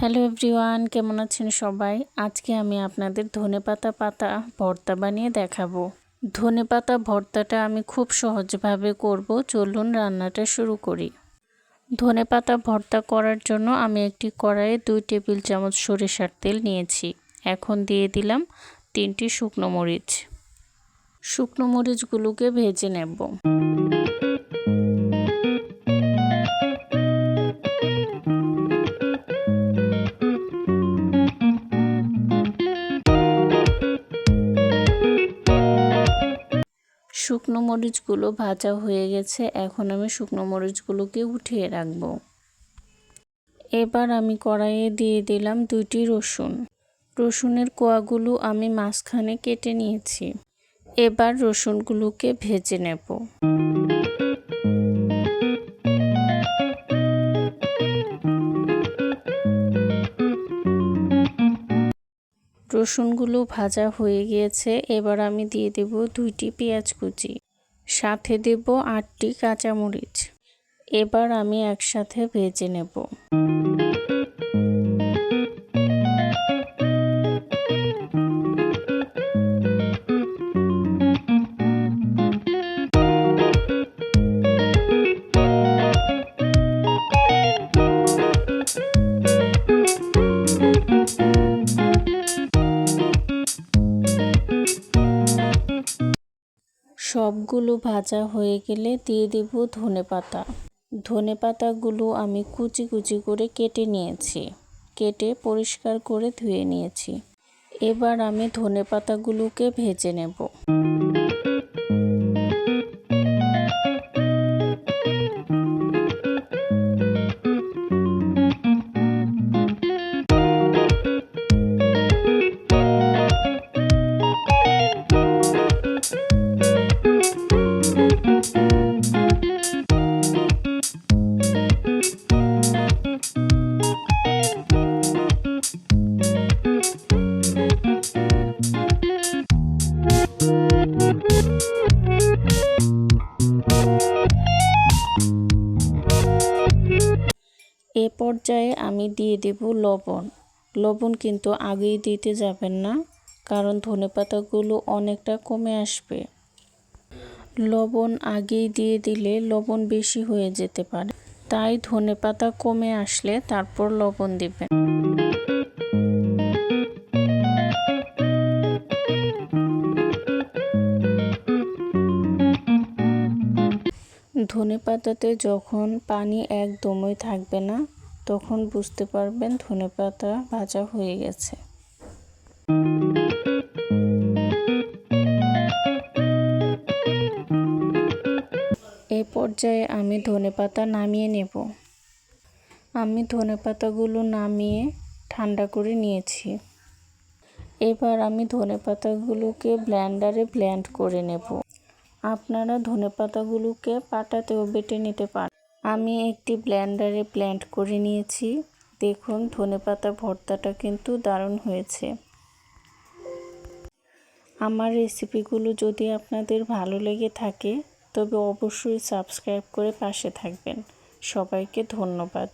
Hello everyone, কেমন আছেন সবাই? আজকে আমি আপনাদের ধনেপাতা ভর্তা বানিয়ে দেখাবো। ধনেপাতা ভর্তাটা আমি খুব সহজভাবে করব। চলুন রান্নাটা শুরু করি। ধনেপাতা ভর্তা করার জন্য আমি একটি কড়াইয়ে 2 টেবিল চামচ সরিষার তেল নিয়েছি। এখন দিয়ে দিলাম 3টি শুকনো মরিচ। শুকনো মরিচগুলোকে ভেজে নেব। শুকনো মরিচগুলো ভাজা হয়ে গেছে। এখন আমি শুকনো মরিচগুলোকে উঠিয়ে রাখব। এবার আমি কড়াইয়ে দিয়ে দিলাম 2টি রসুন। রসুনের কোয়াগুলো আমি মাঝখানে কেটে নিয়েছি। এবার রসুনগুলোকে ভেজে নেব। রসুনগুলো ভাজা হয়ে গিয়েছে। এবার আমি দিয়ে দেব 2টি পেঁয়াজ কুচি, সাথে দেব 8টি কাঁচামরিচ। এবার আমি একসাথে ভেজে নেব। সবগুলো ভাজা হয়ে গেলে দিয়ে দেব ধনেপাতা। ধনেপাতাগুলো আমি কুচি কুচি করে কেটে নিয়েছি। কেটে পরিষ্কার করে ধুয়ে নিয়েছি। এবার আমি ধনেপাতাগুলোকে ভেজে নেব। এ পর্যায়ে আমি দিয়ে দেব লবণ। লবণ কিন্তু আগেই দিতে যাবেন না, কারণ ধনেপাতাগুলো অনেকটা কমে আসবে। লবণ আগেই দিয়ে দিলে লবণ বেশি হয়ে যেতে পারে, তাই ধনেপাতা কমে আসলে তারপর লবণ দিবেন। ধনেপাতাতে যখন পানি একদমই থাকবে না, তখন বুঝতে পারবেন ধনেপাতা ভাজা হয়ে গেছে। এই পর্যায়ে আমি ধনেপাতা নামিয়ে নেব। আমি ধনেপাতাগুলো নামিয়ে ঠান্ডা করে নিয়েছি। এবার আমি ধনেপাতাগুলোকে ব্লেন্ডারে ব্লেন্ড করে নেব। আপনারা ধনেপাতাগুলোকে পাটাতেও বেটে নিতে পারেন। আমি একটি ব্লেন্ডারে ব্লেন্ড করে নিয়েছি। দেখুন ধনেপাতা ভর্তাটা কিন্তু দারুণ হয়েছে। আমার রেসিপিগুলো যদি আপনাদের ভালো লেগে থাকে তবে অবশ্যই সাবস্ক্রাইব করে পাশে থাকবেন। সবাইকে ধন্যবাদ।